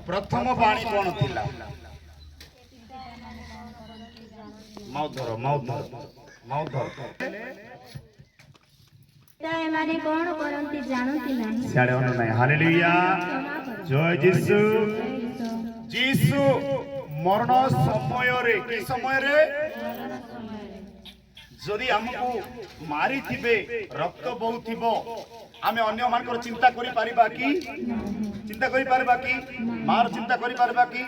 प्रथम बाणी कौन थिला मौधर मौधर मौधर एमाने कौन करंती जानती नहीं सियाड़े अनु नहीं हालेलुया जय यीशु यीशु मरण समय रे की समय रे जदि हमको मारी थिबे रक्त बहु थिबो आमे अन्य मानकर चिंता करि परिबा की चिंता करि परिबा की मार चिंता करि परिबा की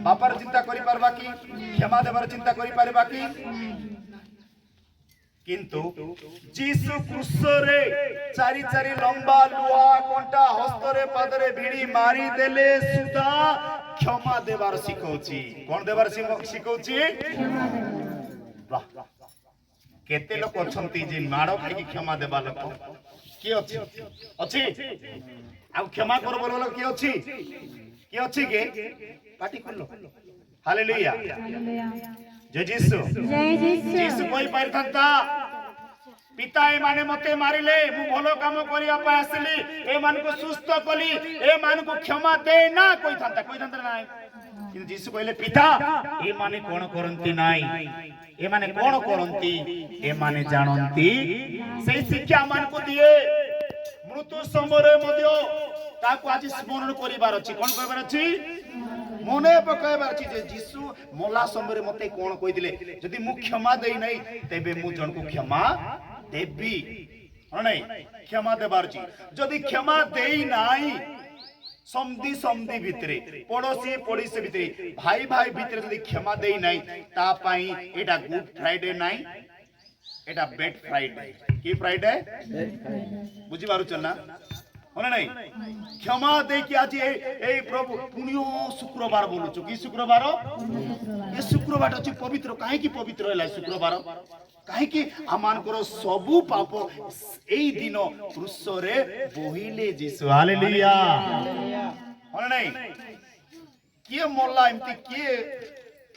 बापार चिंता करि परिबा की क्षमा देबार चिंता करि परिबा की किंतु जीसु क्रूस रे चारी चारी लंबा लुहा कंटा हस्तरे पादरे भिड़ी मारी देले सुधा क्षमा देबार सिखौची कोन देबार सिखौची वाह केते लोक अछंती जे माड़ो खाई क्षमा देबा लोक की अछि अछि आ क्षमा कर बोल लोक की अछि की अछि के पाटी करलो हालेलुया जय यीशु यीशु कोई पारथंता पिता ए माने मते मारिले मु भलो काम करिया पा आसली ए मान को सुस्त कली ए मान को क्षमा दे ना कोई थांता नाही कि यीशु कहले पिता ए माने कोन करंती नाही ए माने कोन करंती ए माने जानंती से शिक्षा मान को दिए मृत्यु समय मध्य ताको आज स्मरण करिवार अछि कोन करिवार अछि मने पकाइबार अछि जे यीशु मोला समय मते कोन कहि दिले जदि मु क्षमा देई नै तेबे मु जन को क्षमा देबी नहीं क्षमा देबार छी जदि क्षमा देई नाही समधी समधी भितरे पड़ोसी पड़ोसी भितरे भाई भाई भितरे जदि क्षमा देई नाही ता पई एटा गुड फ्राइडे नाही एटा बेड फ्राइडे की फ्राइडे बुझी पारुछ ना होना नहीं क्षमा दे कि आज ए प्रभु पुण्यो शुक्रवार बोलुछु की शुक्रवार ये शुक्रवार अछि पवित्र काहे की पवित्र हैला शुक्रवार काहे की आमानकर सबु पाप एई दिन क्रूस रे बोहिले यीशु हालेलुया होना नहीं किए मोल्ला एमती किए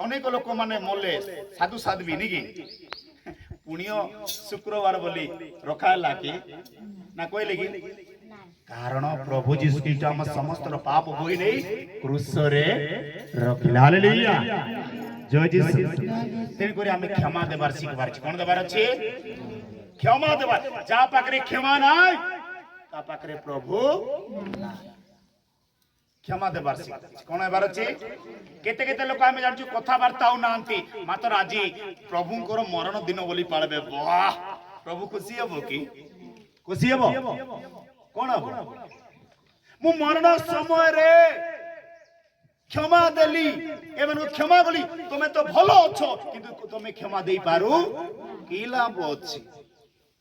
अनेक लोक माने मोले साधु साध्वी निकी पुण्यो शुक्रवार बोली रखाला की ना कहले की कारण प्रभु यीशु ख्रीष्ट हम समस्त पाप बोई नै क्रूस रे रखिला हालेलुया जय यीशु तेन करी हम क्षमा देबार सिखबार छी कोन देबार अछि क्षमा देबार जा पाकरे क्षमा नाय ता पाकरे प्रभु क्षमा देबार सिख कोन हेबार अछि केते केते लोक हम जानछु कथा वार्ता हो नांती मात्र आज प्रभु को मरण दिन बोली पाळबे वाह प्रभु खुशी हबो की खुशी हबो कौन मु मरण समय रे क्षमा देली एमन क्षमा बोली तुमे तो भलो अछो किंतु तुमे क्षमा देई पारू की लाभ अछि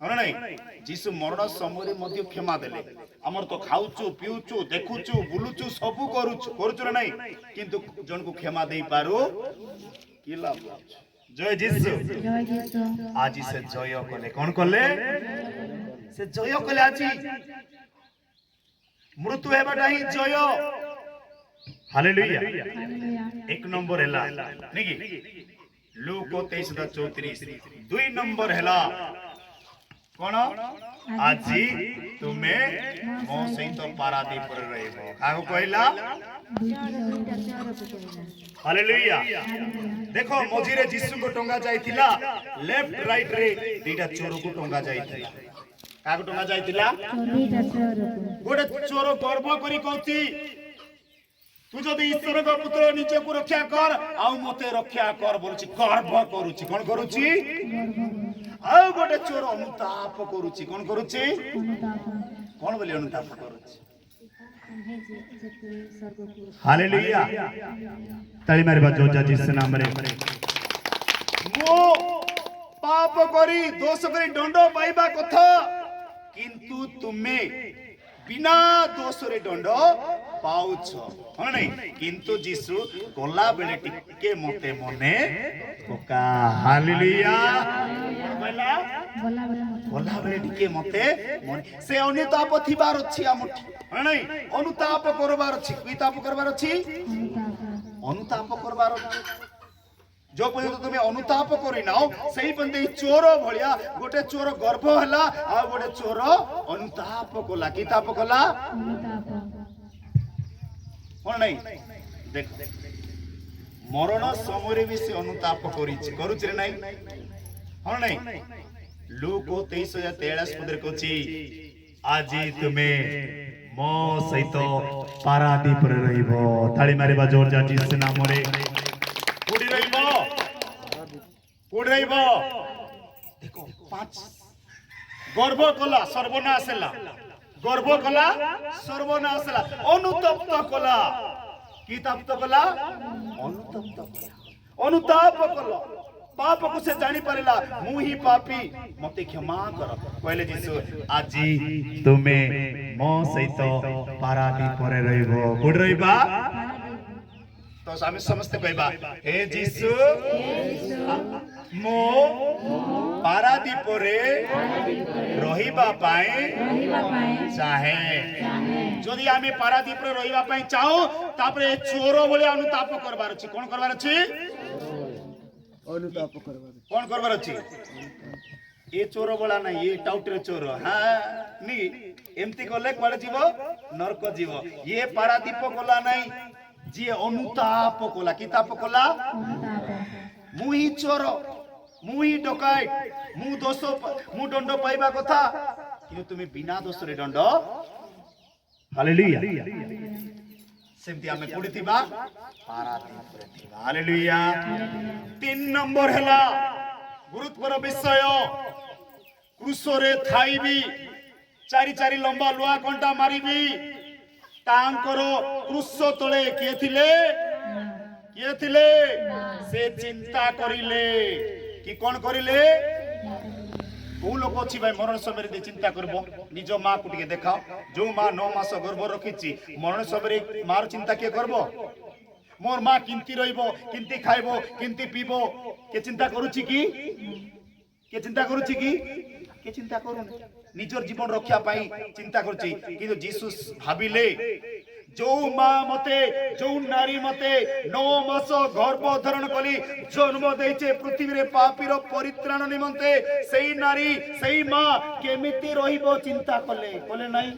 होना नहीं यीशु मरण समय रे मध्य क्षमा देले हमर तो खाउचु पिउचु देखुचु बुलुचु सब करूचु नहीं किंतु जन को क्षमा देई पारू की लाभ अछि जय यीशु आज से जय कले कौन कले से जय कले आज मृत्यु हेबाटा ही जय हालेलुया एक नंबर हैला निकी लूक 23:34 दुई नंबर हैला कोन आज तुमे मो सहित पारादीप रे रहबो काको कहला हालेलुया देखो मझिरे यीशु को टंगा जाइतिला लेफ्ट राइट रे दीटा चोर को टंगा जाइतिला काको टंगा जाइतिला गोटे चोर गर्व करी कहती तू जदि ईश्वर का पुत्र निजे को रक्षा कर आउ मते रक्षा कर बोलछि गर्व करूछि कोन करूछि आउ गोटे चोर अनुताप करूछि कोन करूछि कोन बोली अनुताप करूछि हालेलुया ताली मारबा जोजा यीशु नाम रे मो पाप करी दोष करी दंड पाइबा कथा किंतु तुमे बिना दोष रे दंड पाउछ हो नहीं किंतु यीशु कोला बेले टिके मते मने पका हालेलुया बोला कोला बेले टिके मते मने से अनुताप थिबार अछि हमठी हो नहीं अनुताप करबार अछि की ताप करबार अछि अनुताप करबार जो पर्यंत तुम अनुताप करनाओ सही बंदे चोर भलिया गोटे चोर गर्भ हला आ गोटे चोर अनुताप कला की ताप कला কোন নাই দেখ মরণ সমୟରେ ବି ସେ ଅନୁତାପ କରୁଛି ରେ নাই ହଁ নাই ଲୁକ 23:43 ପଦରେ କହୁଛି ଆଜି ତୁମେ ମୋ ସହିତ ପାରାଦୀପରେ ରହିବ ତାଳି ମାରିବା ଜୋର ଯା ଯୀଶୁ ନାମରେ କୋଉଠି ରହିବ ଦେଖ 5 ଗର୍ବ କଲା ସର୍ବନାଶ ହେଲା গর্ব কলা সর্বনাশ হলা অনুতপ্ত কলা কি তপ্ত কলা অনুতাপ কলা পাপ को से जानी परिला मु ही पापी मते क्षमा कर कहले जीसु आजी तुमे मो सहित पारादीप रे रहइबो कोड रहइबा तो आमे समस्त कहबा हे जीसु मो पारादीप रे रहिबा पाए चाहे जदि आमे पारादीप रे रहिबा पाए चाहो तापरे चोर भले अनुताप करबार अछि कोन करबार अछि अनुताप करबार कोन करबार अछि ए चोर बोला नहीं ये टाउटर चोर हां नी एमती गले कोले जीवो नरक जीवो ये पारादीप कोला नहीं जी अनुताप कोला किताप कोला मु ही चोर मु ही डकाय मु दोष मु दंड पाइबा कथा कि तुम बिना दोष रे दंड हालेलुया सेमती हमें कोडी थिबा पारादीप रे थिबा हालेलुया 3 नंबर हैला गुरुत्वर विषय क्रूसरे थाइबी चारि चारि लंबा लुआ कंटा मारिबी तांकर क्रूस तळे के थिले से चिंता करिले कि कोन करिले को लोक अछि भाई मरण समय रे चिंता करबो निज मां को टिके देखाओ जो मां 9 मास गर्भ रखिछि मरण समय रे मार चिंता के करबो मोर मां किंती रहिबो किंती खाइबो किंती पीबो के चिंता करूछि कि के चिंता करू निजर जीवन रक्षा पाई चिंता करूछि किंतु जीसु भाबिले जो मां मते जो नारी मते 9 मास गर्भ धारण कली जन्म देइछे पृथ्वी रे पापीर परित्राण निमंते सेई नारी सेई मां केमिति रहिबो चिंता कले नाही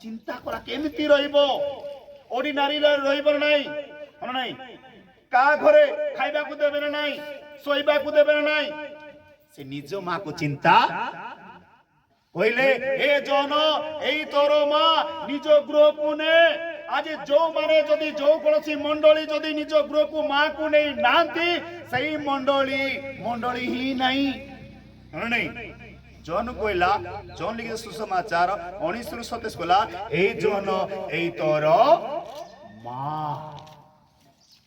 चिंता करा केमिति रहिबो ऑर्डिनरी रहिबो नाही का घरे खाइबा को देबे नाही सोइबा को देबे नाही से निज मां को चिंता कहले हे जन एई तोर मां निज गृह को ने आज जो माने जदि जो कोनसी मंडली जदि निज गृह को मां को नहीं नांती सही मंडली ही नहीं जन कहला जन लिखे सुसमाचार 19:27 कहला ए जन एई तोर मां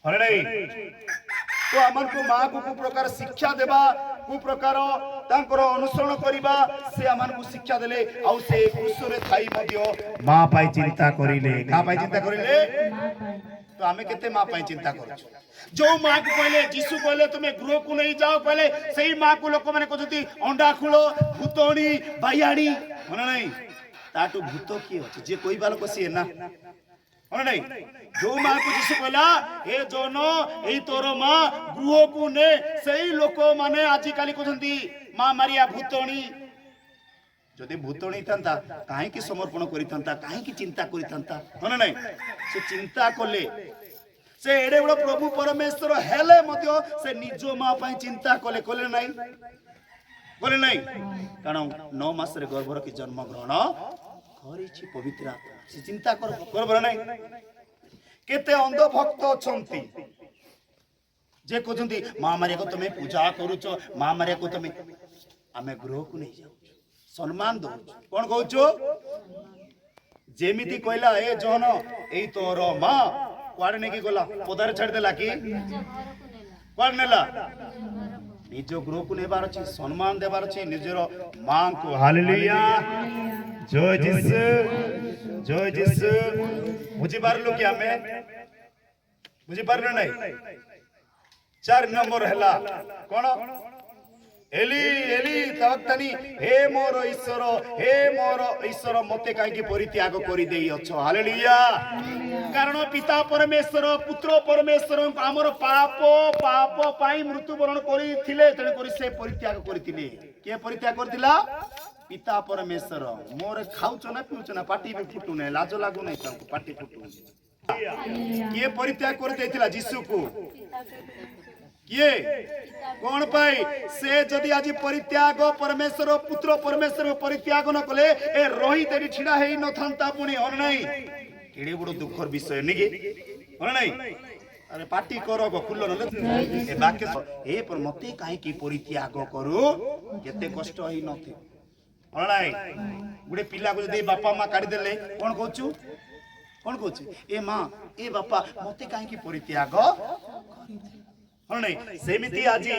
हरे नहीं तो हमन को मां को प्रकार शिक्षा देबा को प्रकार तांकर अनुसरण करिबा से हमन को शिक्षा देले आ से क्रूसरे थाई मदियो मां पाई चिंता करिले का पाई चिंता करिले तो हमें केते मां पाई चिंता करू जो मां को कहले जीसु कहले तुमे गृह को नहीं जाओ कहले सही मां को लोक माने कहती अंडा खुलो भूतणी बायाणी मन नहीं ताटू भूत की अछि जे कोई बाल को सी ना मन नहीं जो मां को जीसु कहला ए जोनो एई तोर मां गृह को ने सही लोक माने आजि काली कहती मां मारिया भूतणी जदि भूतणी थांता काहे की समर्पण करि थांता काहे की चिंता करि थांता मन नहीं से चिंता कले से एडे बड़ प्रभु परमेश्वर हेले मध्य से निजो मां पई चिंता कले नहीं कारण 9 मास रे गर्भ रखी जन्म ग्रहण करिछि पवित्र आत्मा से चिंता करबर नहीं केते अंध भक्त अछंती जे कहते मां मारिया को तुम पूजा करूचो मां मारिया को तुम आमे गृह को नहीं जाऊ सम्मान दो कौन कहूचो जेमिति कहला ए जन एई तोर मां कुआडे नेकी गला पदार छाड़ देला कि कुआडे नेला निज गृह को नेबार अछि सम्मान देबार अछि निजर मां को हालेलुया जय जीसु बुझी पारलु कि हमें बुझी पारलु नहीं 4 नंबर हैला कोन एली एली तवक्तनी हे मोर ईश्वर मते काहे की परित्याग करि देई अछो हालेलुया कारण पिता परमेश्वर पुत्र परमेश्वर हमर पाप पाई मृत्युवरण करिथिले तणे करि से परित्याग करिथिले के परित्याग करथिला पिता परमेश्वर मोर खाउछ ना पिउछ ना पाटी भी फुटु नै लाज लागु नै ताको पाटी फुटु किए परित्याग कर देथिला यीशु को किए कौन पाई से जदि आज परित्याग परमेश्वर पुत्र परमेश्वर परित्याग न कले ए रोहित एठी छिड़ा हेई न थांता पुणी और नहीं केडे बड़ दुखर विषय निगे और नहीं अरे पार्टी करो गो खुल्लो न ए वाक्य ए पर मते काहे की परित्याग करू केते कष्ट होई नथि और नहीं गुडे पिला को जदि बापा मां काढी देले कोन कहचू ए मां ए बापा मते काहे की परित्याग और नहीं सेमिति आजी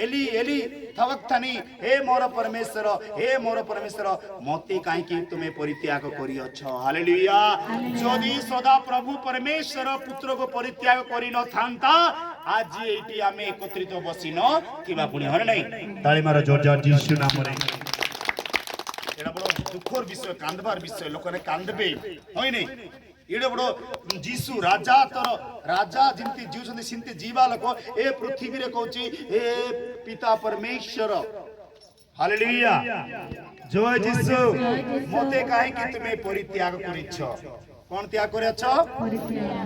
एली एली थवक्थानी हे मोर परमेश्वर मते काहे की तुमे परित्याग करियछ हालेलुया जदि सदा प्रभु परमेश्वर पुत्र को परित्याग करि न थांता आज एटी आमे एकत्रित बसिन किबा पुणी हर नहीं ताली मारो जोर जोर यीशु नाम रे एडा बड़ दुखर विषय कांदबार विषय लोकने कांदबे होय नहीं एडे बड़ जीसु राजा तर राजा जिंती जीवसंती सिंती जीवा लोक ए पृथ्वी रे कहूची ए पिता परमेश्वर हालेलुया जय जीसु मते काहे कि तुमे परित्याग करिछ कोन त्याग करछ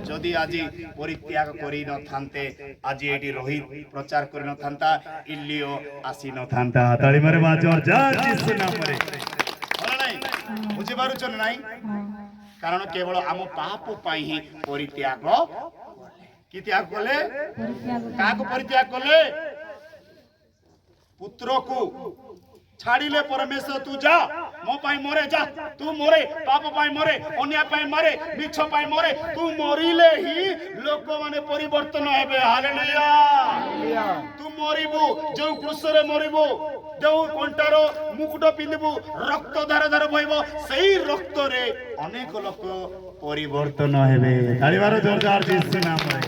जदि आज परित्याग करि न थांते आज एटी रोहित प्रचार करि न थांता इलियो आसी न थांता ताली मारे बाजर जय जीसु नाम रे होला नाही बुझि पारुछ नाही कारण केवल आम पाप पाई ही परित्याग कि त्याग कले का को परित्याग कले पुत्र को छाड़िले परमेश्वर तू जा मो पाई मरे जा तू मरे पाप पाई मरे अन्याय पाई मरे मिछ पाई मरे तू मरिले ही लोक माने परिवर्तन हेबे हालेलुया तू मरिबू जो क्रूसरे मरिबू जो कंटारो मुकुट पिंदिबू रक्त धार धार बहिबो सही रक्त रे अनेक लोक परिवर्तन हेबे ताली मारो जोरदार यीशु नाम रे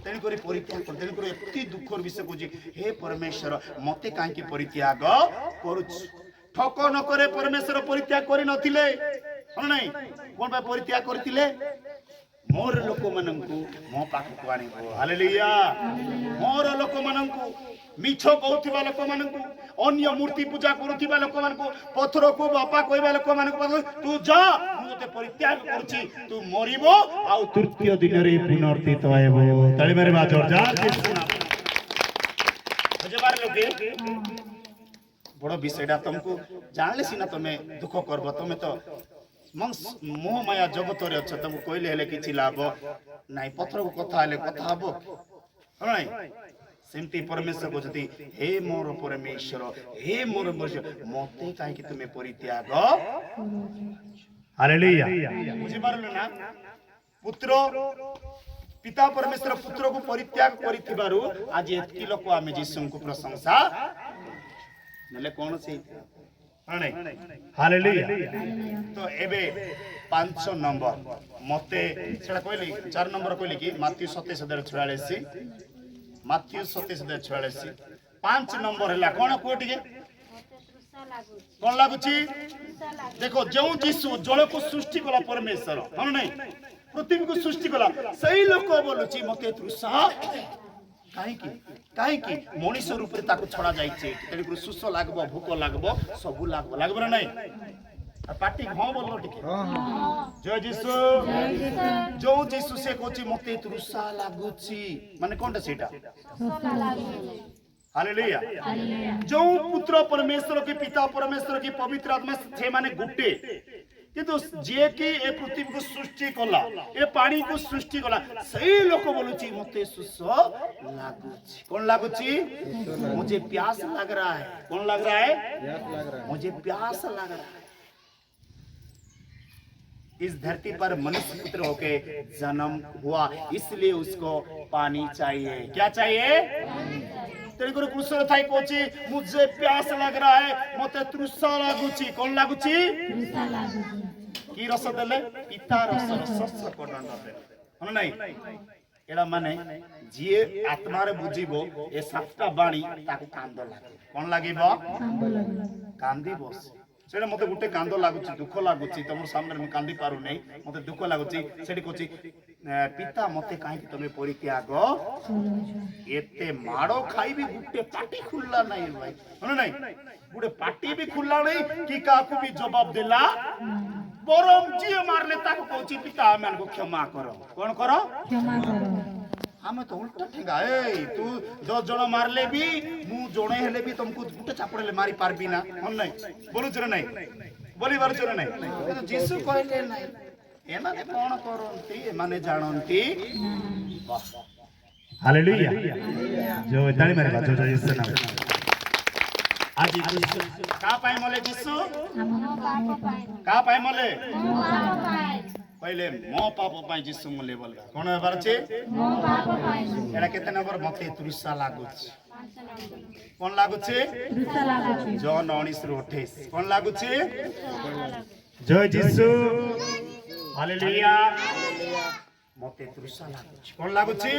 तेणुकर परित्याग कर तेणुकर एति दुखर विषय को हे परमेश्वर मते काहे की परित्याग करूछ ठक न करे परमेश्वर परित्याग करि नथिले कोन नाही कोन बा परित्याग करथिले मोर लोक माननकु मो पाख को आनिबो हालेलुया मोर लोक माननकु मिछ कहउथिबा लोक माननकु अन्य मूर्ति पूजा करूथिबा लोक माननकु पत्थर को बापा कहबा लोक माननकु तू जा मुते परित्याग करछि तू मरिबो आ तृतीय दिन रे पुनर्थित हेबो ताली मारे बाजर जा यीशु नाम बुझबार लोके बड़ विषयडा तुमको जानले सिना तमे दुख करबो तमे तो मोह माया जगत रे छ तुमको कहले हेले किछि लाभ नाही पत्थर को कथा हेले कथा हबो नाही सेमती परमेश्वर कहते हे मोर परमेश्वर मते काहे कि तुमे परित्याग हालेलुया बुझि पारलो ना पुत्र पिता परमेश्वर पुत्र को परित्याग करिथिबारु आज एतकी लोक आमे यीशु को प्रशंसा नले कोन से हालेलुया तो एबे 5 नंबर मते सेटा कहली 4 नंबर कहली कि मत्ती 27:44 मत्ती 27:44 5 नंबर हला कोन कोटिके कोन लागुची देखो जो यीशु जल को सृष्टि कला परमेश्वर हम नहीं पृथ्वी को सृष्टि कला सही लोक बोलुची मते तृषा काहे की मनुष्य रूप रे ताको छड़ा जाई छे तेरे को सुस लागबो भूख लागबो सबु लागबो ना नहीं पार्टी हां बोलो टिके जय जीसु जो जीसु से कोची मते तृषा लागुची माने कोनटा सेटा हालेलुया जो पुत्र परमेश्वर के पिता परमेश्वर की पवित्र आत्मा छे माने गुटे किंतु जे की ए पृथ्वी को सृष्टि कला ए पानी को सृष्टि कला सही लोक बोलुची मते सुस लागुची कोन लागुची मुझे प्यास लग रहा है कौन लग रहा है मुझे प्यास लग रहा है इस धरती पर मनुष्य पुत्र होके जन्म हुआ इसलिए उसको पानी चाहिए क्या चाहिए तेरे को कृष्ण थाई कोची मुझे प्यास लग रहा है मते तृषा लागुची कोन लागुची तृषा लागुची की रस देले पिता रस रस कोडन दे नहीं एडा माने जिए आत्मा रे बुझिबो ए सातटा बाणी ताको कांद लागे कोन लागिबो कांदी बस सेडा मते गुटे कांद लागुची दुख लागुची तमर सामने में कांदी पारु नै मते दुख लागुची सेडी कोची पिता मते काहे कि तमे परित्याग एते माडो खाई भी गुटे पाटी खुल्ला नहीं भाई सुनो नहीं गुटे पाटी भी खुल्ला नहीं कि काकू भी जवाब देला ବରଂ ଯିଏ ମାରିଲେ ତାକୁ କହୁଛି ପିତା ଆମମାନଙ୍କୁ କ୍ଷମା କର। କଣ କର? କ୍ଷମା କର। ଆମେ ତ ଉଲ୍ଟା ଠେଙ୍ଗା। ଏଇ ତୁ 10 ଜଣ ମାରିଲେ ବି ମୁଁ ଜଣେ ହେଲେ ବି ତମକୁ ଗୋଟେ ଚାପଡ଼େଲେ ମାରି ପାରବି ନା। ହଁ ନାଇଁ ବୋଲୁଛୁ ନା ନାଇଁ? ବୋଲି ପାରୁଛୁ ନା ନାଇଁ? କିନ୍ତୁ ଯୀଶୁ କହିଲେ ନାଇଁ, ଏମାନେ କଣ କରନ୍ତି ଏମାନେ ଜାଣନ୍ତି। ହାଲେଲୁୟା। ଯୋ ତାଳି ମାରିବା ଯୋ ଯୀଶୁ ନାମ। ଆଜି ଯୀଶୁ କା ପାଇଁ ମଲେ? ଯୀଶୁ କା ପାଇଁ ମଲେ? କହିଲେ ମୋ ପାପ ପାଇଁ ଯୀଶୁ ମଲେ ବୋଲବା। କଣ ହେବାର ଅଛି? ଏଟା କେତେ ନମ୍ବର? ମତେ ତୃଷା ଲାଗୁଛି। କଣ ଲାଗୁଛି? ଜନ 19:28। କଣ ଲାଗୁଛି? ଜୟ ଯୀଶୁ। ହାଲେଲୁୟା। ମତେ ତୃଷା ଲାଗୁଛି। କଣ ଲାଗୁଛି?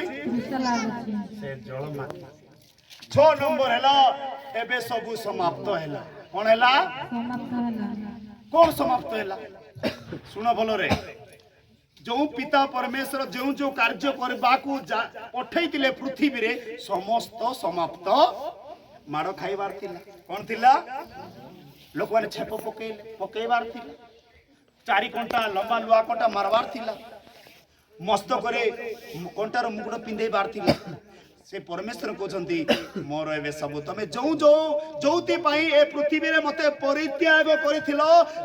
ସେ ଜଳ ମାଟି। 6 ନମ୍ବର ହେଲା ଏବେ ସବୁ ସମାପ୍ତ ହେଲା। କଣ ହେଲା? କଣ ସମାପ୍ତ ହେଲା? ଶୁଣ ଭଲରେ। ଯେଉଁ ପିତା ପରମେଶ୍ୱର ଯେଉଁ କାର୍ଯ୍ୟ କରିବାକୁ ପଠେଇଥିଲେ ପୃଥିବୀରେ ସମସ୍ତ ସମାପ୍ତ। ମାଡ଼ ଖାଇବାର ଥିଲା। କଣ ଥିଲା? ଲୋକମାନେ ଛେପ ପକେଇବାର ଥିଲା। 4 କଣ୍ଟା ଲମ୍ବା ଲୁହା କଣ୍ଟା ମାରବାର ଥିଲା। ମସ୍ତକରେ କଣ୍ଟାର ମୁକୁଟ ପିନ୍ଧେଇବାର ଥିଲା। ସେ ପରମେଶ୍ୱର କହୁଛନ୍ତି ମୋର ଏବେ ସବୁ ତମେ ଯୋଉଥିପାଇଁ ଏ ପୃଥିବୀରେ ମତେ ପରିତ୍ୟାଗ କରିଥିଲ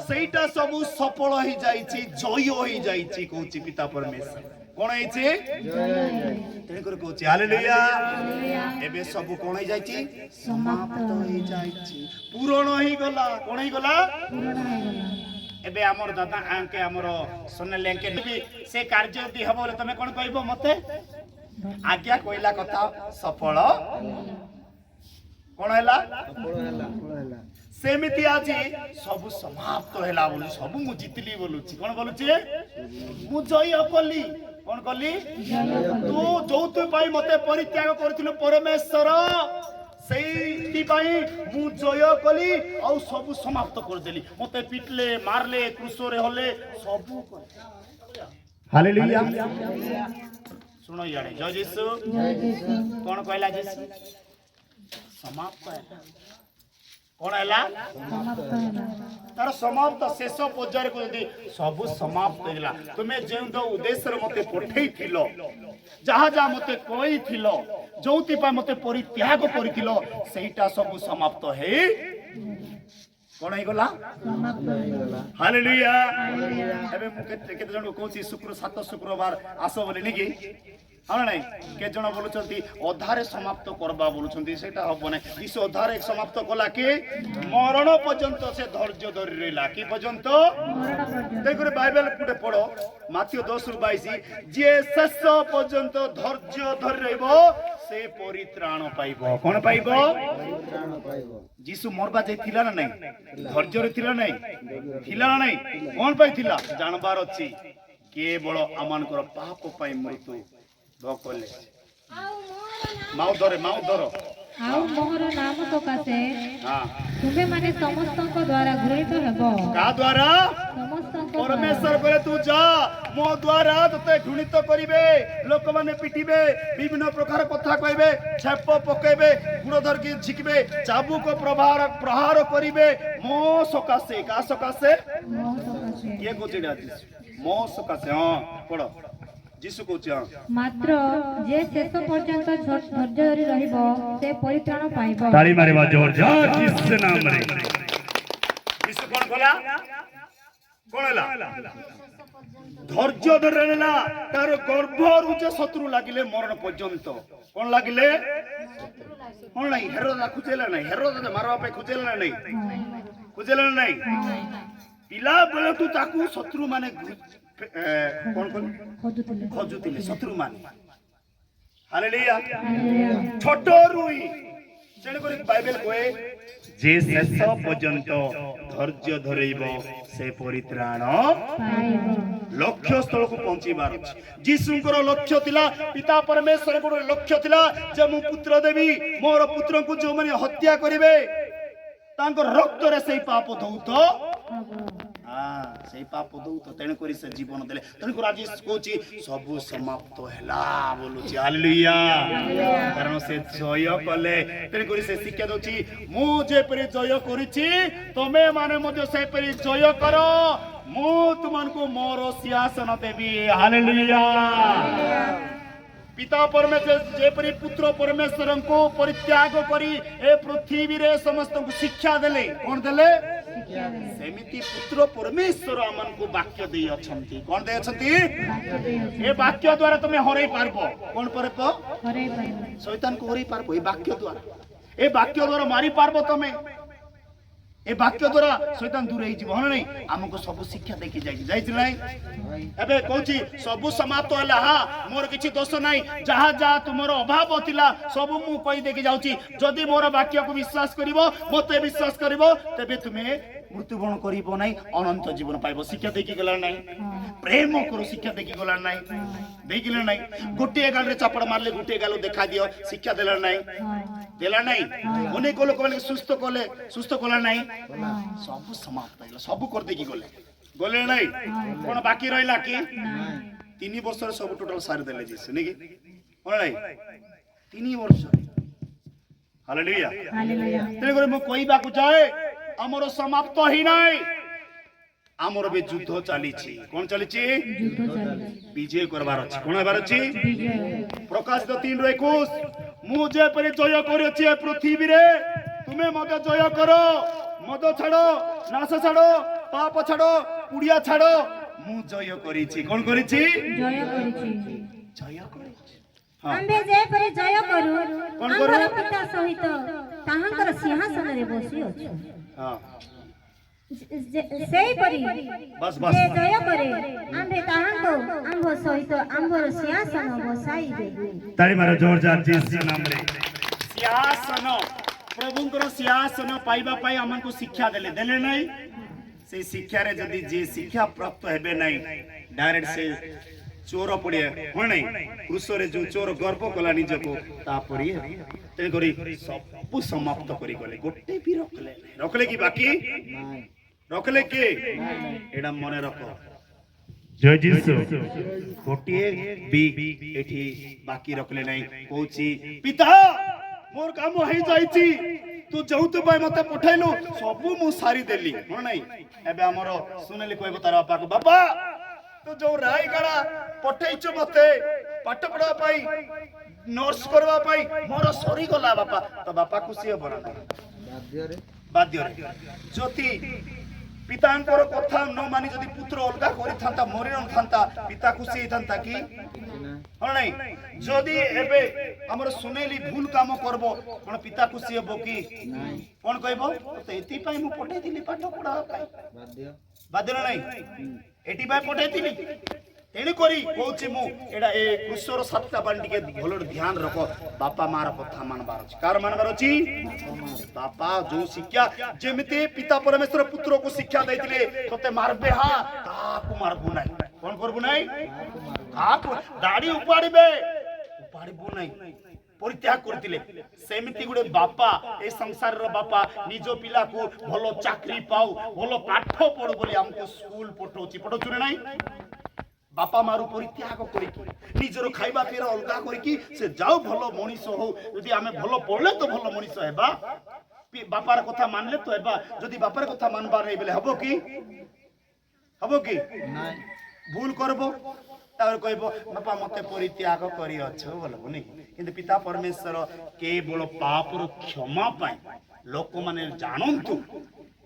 ସେଇଟା ସବୁ ସଫଳ ହେଇଯାଇଛି, ଜୟ ହେଇଯାଇଛି କହୁଛି ପିତା ପରମେଶ୍ୱର। କଣ ହେଇଛି? ତେଣୁକରି କହୁଛି ହାଲେଲୁୟା। ଏବେ ସବୁ କଣ ହେଇଯାଇଛି? ସମାପ୍ତ ହେଇଯାଇଛି, ପୂରଣ ହେଇଗଲା। କଣ ହେଇଗଲା? ଏବେ ଆମର ଦାଦା ଆଙ୍କେ ଆମର ସୋନାଲି ଆଙ୍କେ ସେ କାର୍ଯ୍ୟ ଯଦି ହବ ବୋଲେ ତମେ କଣ କହିବ ମତେ? ଆଜ୍ଞା କହିଲା କଥା ସଫଳ। କଣ ହେଲା? ସେମିତି ଆଜି ସବୁ ସମାପ୍ତ ହେଲା ବୋଲି ସବୁ ମୁଁ ଜିତିଲି ବୋଲୁଛି। କଣ ବୋଲୁଛି? ମୁଁ ଜୟ କଲି। କଣ କଲି? ତୁ ଯୋଉଥିପାଇଁ ମତେ ପରିତ୍ୟାଗ କରିଥିଲୁ ପରମେଶ୍ୱର ସେଇଥିପାଇଁ ମୁଁ ଜୟ କଲି ଆଉ ସବୁ ସମାପ୍ତ କରିଦେଲି। ମତେ ପିଟିଲେ ମାରିଲେ କ୍ରୁଶରେ ହଲେ ସବୁ। ହାଲେଲୁୟା। ଶୁଣ ଇଆଡେ ଜୟ ଯୀଶୁ। କଣ କହିଲା ଯୀଶୁ? ସମାପ୍ତ ହେଲା। କଣ ହେଲା? ତାର ସମାପ୍ତ ଶେଷ ପର୍ଯ୍ୟାୟରେ କହୁଛନ୍ତି ସବୁ ସମାପ୍ତ ହେଇଗଲା। ତୁମେ ଯେଉଁ ଉଦ୍ଦେଶ୍ୟରେ ମତେ ପଠେଇଥିଲ, ଯାହା ଯାହା ମତେ କହିଥିଲ, ଯୋଉଥିପାଇଁ ମତେ ପରିତ୍ୟାଗ କରିଥିଲ ସେଇଟା ସବୁ ସମାପ୍ତ ହେଇ କଣ ହେଇଗଲା? ହାଲେଲୁୟା। ଏବେ ମୁଁ କେତେ ଜଣକୁ କହୁଛି 7 ଶୁକ୍ରବାର ଆସ ବୋଲି ନିକି। ହଁ ନାଇଁ? କେତେ ଜଣ ବୋଲୁଛନ୍ତି ଅଧାରେ ସମାପ୍ତ କରବା ବୋଲୁଛନ୍ତି। ସେଇଟା ହବ ନାହିଁ। ଯୀଶୁ ଅଧାରେ ସମାପ୍ତ କଲା କି ମରଣ ପର୍ଯ୍ୟନ୍ତ ସେ ଧୈର୍ଯ୍ୟ ଧରି ରହିଲା। କି ପର୍ଯ୍ୟନ୍ତ? ତେଣୁକରି ବାଇବେଲ ଗୋଟେ ପଢ ମାଥିଉ 10:22। ଯିଏ ଶେଷ ପର୍ଯ୍ୟନ୍ତ ଧୈର୍ଯ୍ୟ ଧରି ରହିବ ସେ ପରିତ୍ରାଣ ପାଇବ। କଣ ପାଇବ? ଯୀଶୁ ମରବା ଯାଇ ଥିଲା ନା ନାଇଁ? ଧୈର୍ଯ୍ୟରେ ଥିଲା ନାଇଁ? ଥିଲା ନା ନାଇଁ? କଣ ପାଇଁ ଥିଲା? ଜାଣବାର ଅଛି। କେବଳ ଆମମାନଙ୍କର ପାପ ପାଇଁ ମୃତ୍ୟୁ କଲେ। ମାଉ ଧର ଆଉ ମୋହର ନାମ ସକାଶେ ତୁମେ ମାନେ ସମସ୍ତଙ୍କ ଦ୍ୱାରା ଘୃଣିତ ହେବ। କା ଦ୍ୱାରା? ପରମେଶ୍ୱର କହିଲେ ତୁ ଯା, ମୋ ଦ୍ୱାରା ତତେ ଘୃଣିତ କରିବେ। ଲୋକମାନେ ପିଟିବେ, ବିଭିନ୍ନ ପ୍ରକାର କଥା କହିବେ, ଛେପ ପକେଇବେ, ଗୁଡ଼ ଧରିକି ଝିକିବେ, ଚାବୁକ ପ୍ରହାର କରିବେ ମୋ ସକାଶେ। କା ସକାଶେ? କିଏ କହୁଛି? ମୋ ସକାଶେ। ହଁ ପଢ। ଯୀଶୁ କହୁଛି ମାତ୍ର ଯେ ଶେଷ ପର୍ଯ୍ୟନ୍ତ ଧୈର୍ଯ୍ୟ ଧରି ରହିବ ସେ ପରିତ୍ରାଣ ପାଇବ। ତାଳି ମାରିବା ଜୋର ଯୀଶୁ ନାମରେ। ଯୀଶୁ କଣ କଲା? କଣ ହେଲା? ଧୈର୍ଯ୍ୟ ଧରି ରହିଲା। ତାର ଗର୍ଭରୁ ଯେ ଶତ୍ରୁ ଲାଗିଲେ ମରଣ ପର୍ଯ୍ୟନ୍ତ। କଣ ଲାଗିଲେ? କଣ ନାଇଁ? ହେରୋଦ ଖୋଜେଲା ନାଇଁ? ହେରୋଦ ମାରବା ପାଇଁ ଖୋଜେଲା ନା ନାଇଁ? ଖୋଜେଲା ନା ନାଇଁ? ପିଲା ବେଳଠୁ ତାକୁ ଶତ୍ରୁ ମାନେ ଖୋଜୁଥିଲେ ଶତ୍ରୁ ମାନେ। ହାଲେଲୁୟା। ଛୋଟରୁ ତେଣୁକରି ବାଇବେଲ କହେ ଯେ ଶେଷ ପର୍ଯ୍ୟନ୍ତ ଧୈର୍ଯ୍ୟ ଧରେଇବ ସେ ପରିତ୍ରାଣ ଲକ୍ଷ୍ୟ ସ୍ଥଳକୁ ପହଞ୍ଚିବାର ଅଛି। ଯୀଶୁଙ୍କର ଲକ୍ଷ୍ୟ ଥିଲା, ପିତା ପରମେଶ୍ୱରଙ୍କର ଲକ୍ଷ୍ୟ ଥିଲା ଯେ ମୁଁ ପୁତ୍ର ଦେବି। ମୋର ପୁତ୍ରଙ୍କୁ ଯେଉଁମାନେ ହତ୍ୟା କରିବେ ତାଙ୍କ ରକ୍ତରେ ସେଇ ପାପ ଧୌତ ସେଇ ପାପ ଦଉତ। ତେଣୁକରି ସେ ଜୀବନ ଦେଲେ। ତେଣୁକରି ଆଜି କହୁଛି ସବୁ ସମାପ୍ତ ହେଲା ବୋଲୁଛି। ହାଲେଲୁୟା। କାରଣ ସେ ଜୟ କଲେ। ତେଣୁକରି ସେ ଶିକ୍ଷା ଦଉଛି ମୁଁ ଯେପରି ଜୟ କରିଛି ତମେ ମାନେ ମଧ୍ୟ ସେପରି ଜୟ କର। ମୁଁ ତୁମକୁ ମୋର ସିଂହାସନ ଦେବି। ହାଲେଲୁୟା। पिता परमेश्वर जेपरी पुत्र परमेश्वर को परित्याग करी ए पृथ्वी रे समस्त को शिक्षा देले कोन देले सेमिति पुत्र परमेश्वर हमन को वाक्य दे अछंती कोन दे अछंती ए वाक्य द्वारा तुमे हरै पारबो कोन परबो हरै पारबो शैतान को हरै पारबो ए वाक्य द्वारा मारी पारबो तुमे ए वाक्य द्वारा शैतान दूर हे जीव हन नै हमको सब शिक्षा देखि जाई नै एबे कहूची सब समाप्त होला। हां मोर किछि दोष नाही जहा जहा तुमरो अभाव थिला सब मु कहि देखि जाउची जदि मोर वाक्य को विश्वास करिवो मते विश्वास करिवो तबे तुमे मृत्युवरण करिवो नाही अनंत जीवन पाइबो। शिक्षा देखि गेला नाही प्रेम करो शिक्षा देखि गेला नाही देखिले नाही गोटे गाल रे चापड़ मारले गोटे गाल देखा दियो शिक्षा देला नाही देला नाही अनेक लोक माने सुस्त कोला नाही सब समाप्त होला सब कर देखि गले नाही कोन बाकी रहिला कि 3 वर्ष रे सब टोटल सारी देले जीसु नेकी कोन नाही 3 वर्ष। Hallelujah hallelujah. तेरे करे म कहबा को जाए हमरो समाप्त ही नाही हमरो बे युद्ध चली छी कोन चली छी युद्ध चली विजय करबार अछि कोन हेबार अछि विजय। प्रकाश 3:21 मु जे परे जय करि छी पृथ्वी रे तुमे मते जय करो मद छाड़ो नाश छाड़ो पाप छाड़ो पुड़िया छाड़ो मु जय करि छी कोन करि छी जय करि छी जय करि छी। हां आम्बे जे परे जय करू हमर पिता सहित ताहांकर सिंहासन रे बसी अछि। हां सेई परी बस बस जे जय करे आम्बे ताहांको आम्भ सहित आम्भर सिंहासन बसाई दे। ताली मारो जोरदार जीसस नाम रे सिंहासन प्रभुंकर सिंहासन पाइबा पाई हमको शिक्षा देले देले नहीं से शिक्षा रे जदी जे शिक्षा प्राप्त हेबे नहीं डायरेक्ट से चोर पड़े हो नहीं क्रूस रे जो चोर गर्व कला निजको तापरी ते करी सब समाप्त करी गले गोटे भी रखले कि बाकी रखले के एडा मने रखो जय जीसु गोटे भी एठी बाकी रखले नहीं कहूची पिता मोर काम होई जाईची तू जौत पाए मते पठाइलु सब मु सारी देली हो नहीं एबे हमरो सुनेली कहबो तार बापा को बापा तू जो राई गळा पठाइछु मते पाठ पढा पाई नर्स करवा पाई मोर सरी गला बापा तो बापा खुशी हो बना बाध्य रे ज्योति पितांकर कथा न मानी जदी पुत्र अलगा करि थांता मरि न थांता पिता खुशी थांता कि हो नहीं जदी एबे हमर सुनेली भूल काम करबो कोन पिता खुशी हेबो कि नाही कोन कहबो तो एति पई मु पठे दिली पाठ पढा पाई बाध्य नहीं एटी पई पठे दिली तेणी करी कहूची मु एडा ए कृष्णर सातटा बांडी के भलर ध्यान रखो बापा मार कथा मानबार अछि कार मानबार अछि बापा जो शिक्षा जेमिति पिता परमेश्वर पुत्र को शिक्षा दैतिले तते मारबे हा काकू मारबो नाही कोन करबो नाही काकू दाढ़ी उपाड़िबो नाही परित्याग करतिले सेमिति गुडे बापा ए संसार रो बापा निजो पिला को भलो चाकरी पाऊ भलो पाठ पढो बोली हमको स्कूल पठौची पढौचुरे नाही बापा मारू परित्याग करिकी निजरो खाइबा पीरा अलगा करिकी से जाओ भलो मनीष हो यदि आमे भलो पढले तो भलो मनीष हेबा बापार कथा मानले तो हेबा जदि बापार कथा मानबा नै बेले हबो कि नाही भूल करबो तार कहबो बापा मते परित्याग करि अछो बोलबो नै किंतु पिता परमेश्वर केवल पापर क्षमा पाई लोक माने जानंतु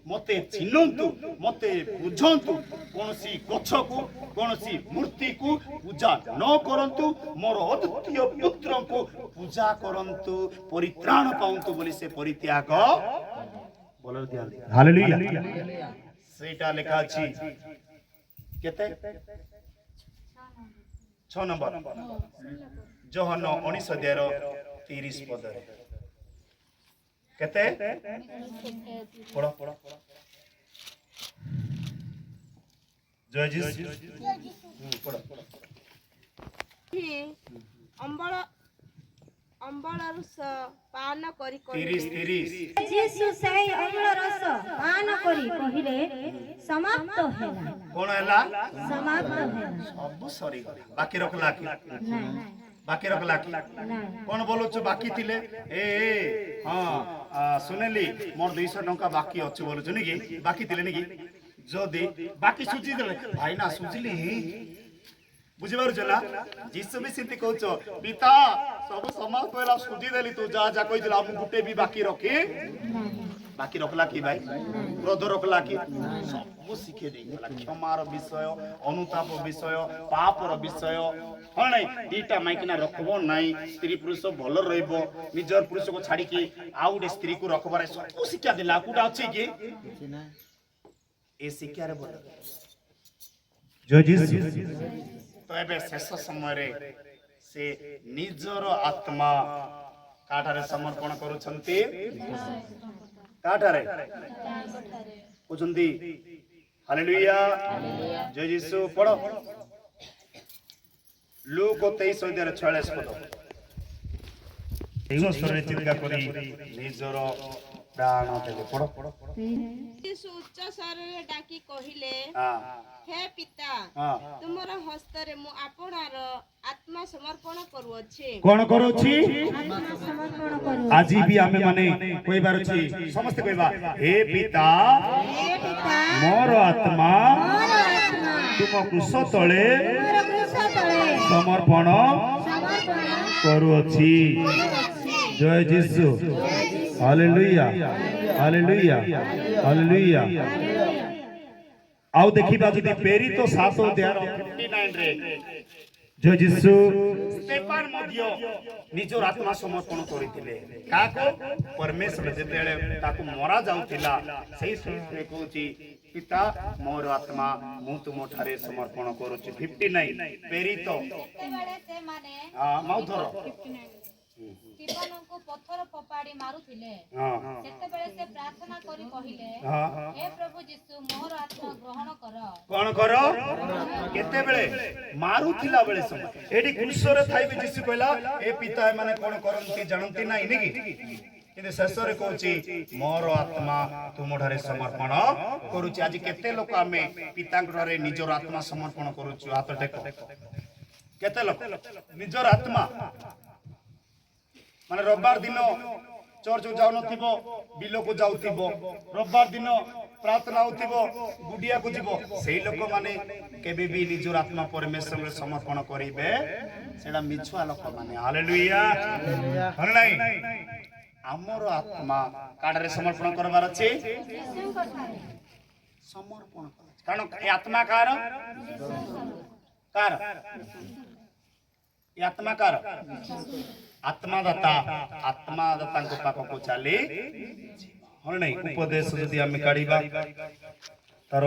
मते चिन्हंतु मते बुझंतु कोनसी गछ को कोनसी मूर्ति को पूजा न करंतु मोर अद्वितीय पुत्र को पूजा करंतु परित्राण पाउंतु बोली से परित्याग बोलर ध्यान हालेलुया सेटा लेखा अछि केते 6 नंबर जोहन 19:30 पद केते पढ़ो जय जी पढ़ो अम्बल रस पान करी 30 यीशु सही अम्ल रस पान करी कहिले समाप्त होला कोन हैला समाप्त होला सब सरी बाकी रखला कि नहीं बाकी रखला कि कोन बोलो छु बाकी थिले ए हां सुनेली मोर 200 टंका बाकी अछि बोलो छु निकी बाकी थिले निकी যদি বাকি সুজি দেলে ভাই না সুজিলি বুঝিপারুছ না যিশু ବି ସେମିତି କହୁଛ ପିତା ସବୁ ସମାଜ କହିଲା ସୁଜି ଦେଲି ତୁ ଯାହା ଯାହା କହିଥିଲା ମୁଁ ଗୋଟେ ବି ବାକି ରଖି ବାକି ରଖଲା କି ଭାଇ କ୍ରୋଧ ରଖଲା କି ସବୁ ଶିଖେଇ ଦେଇଗଲା କ୍ଷମାର ବିଷୟ ଅନୁତାପ ବିଷୟ ପାପର ବିଷୟ ହଁ ନାଇଁ ଦିଟା ମାଇକିନା ରଖବ ନାଇଁ ସ୍ତ୍ରୀ ପୁରୁଷ ଭଲ ରହିବ ନିଜର ପୁରୁଷକୁ ଛାଡିକି ଆଉ ଗୋଟେ ସ୍ତ୍ରୀକୁ ରଖବାରେ ସବୁ ଶିକ୍ଷା ଦେଲା କୋଉଟା ଅଛି କି ଏ ଶିକ୍ଷାରେ ଭଲ ତ ଏବେ ଶେଷ ସମୟରେ ସେ ନିଜର ଆତ୍ମା କାଠାରେ ସମର୍ପଣ କରୁଛନ୍ତି କାଠାରେ କହୁଛନ୍ତି ହାଲେଲୁୟା ଜୟ ଯୀଶୁ ପଢ ଲୁକ 23:46 ପଦ ଏହି ସ୍ୱରରେ ଚିନ୍ତା କରି ନିଜର ପ୍ରାଣ ଦେଲେ ପଢ ଯୀଶୁ ଉଚ୍ଚ ସ୍ୱରରେ ଡାକି କହିଲେ ହେ ପିତା ତୁମର ହସ୍ତରେ ମୁଁ ଆପଣାର ଆତ୍ମା ସମର୍ପଣ କରୁଅଛି କଣ କରୁଛି ସମର୍ପଣ କରୁ ଆଜି ବି ଆମେ ମାନେ କହିବାର ଅଛି ସମସ୍ତେ କହିବା ହେ ପିତା ମୋର ଆତ୍ମା ତୁମ କୃଷ ତଳେ ସମର୍ପଣ କରୁଅଛି ଜୟ ଯୀଶୁ ହାଲେଲୁୟା ହାଲେଲୁୟା ହାଲେଲୁୟା ଆଉ ଦେଖିବା ଯଦି ପ୍ରେରିତ 7:59 ରେ ଜୟ ଯୀଶୁ ସ୍ତେଫାନ ମଧ୍ୟ ନିଜର ଆତ୍ମା ସମର୍ପଣ କରିଥିଲେ କାହାକୁ ପରମେଶ୍ୱର ଯେତେବେଳେ ତାକୁ ମରା ଯାଉଥିଲା ସେଇ ସମୟରେ କହୁଛି ପିତା ମୋର ଆତ୍ମା ମୁଁ ତୁମ ଠାରେ ସମର୍ପଣ କରୁଛି 59 ପ୍ରେରିତ ଯେତେବେଳେ ସେମାନେ ମାଉଥର ଜୀବନକୁ ପଥର ଫୋପାଡ଼ି ମାରୁଥିଲେ ସେତେବେଳେ ସେ ପ୍ରାର୍ଥନା କରି କହିଲେ ହେ ପ୍ରଭୁ ଯୀଶୁ ମୋର ଆତ୍ମା ଗ୍ରହଣ କର କଣ କର କେତେବେଳେ ମାରୁଥିଲା ବେଳେ ସମୟ ଏଠି କ୍ରୁଶରେ ଥାଇବି ଯୀଶୁ କହିଲା ଏ ପିତା ଏମାନେ କଣ କରନ୍ତି ଜାଣନ୍ତି ନାହିଁ ନାକି କିନ୍ତୁ ଶେଷରେ କହୁଛି ମୋର ଆତ୍ମା ତୁମଠାରେ ସମର୍ପଣ କରୁଛି ଆଜି କେତେ ଲୋକ ଆମେ ପିତାଙ୍କ ଠାରେ ନିଜର ଆତ୍ମା ସମର୍ପଣ କରୁଛୁ ହାତ ଟେକ କେତେ ଲୋକ ନିଜର ଆତ୍ମା ମାନେ ରବିବାର ଦିନ ଚର୍ଚ୍ଚ ଯାଉନଥିବ ବିଲକୁ ଯାଉଥିବ ରବିବାର ଦିନ ପ୍ରାର୍ଥନା ହଉଥିବ ଗୁଡିଆକୁ ଯିବ ସେଇ ଲୋକମାନେ କେବେ ବି ନିଜର ଆତ୍ମା ପରମେଶ୍ୱରରେ ସମର୍ପଣ କରିବେ ସେଟା ମିଛୁଆ ଲୋକମାନେ ହାଲେଲୁୟା ହଲେ ନାଇଁ ଆମର ଆତ୍ମା କାଠାରେ ସମର୍ପଣ କରିବାର ଅଛି ସମର୍ପଣ କାରଣ ଏ ଆତ୍ମା କାହାର କାର ଏ ଆତ୍ମା କାର ଆତ୍ମାଦାତାଙ୍କ ପାଖକୁ ଚାଲି ହଁ ନାଇଁ ଉପଦେଶ ଯଦି ଆମେ କାଢିବା ତାର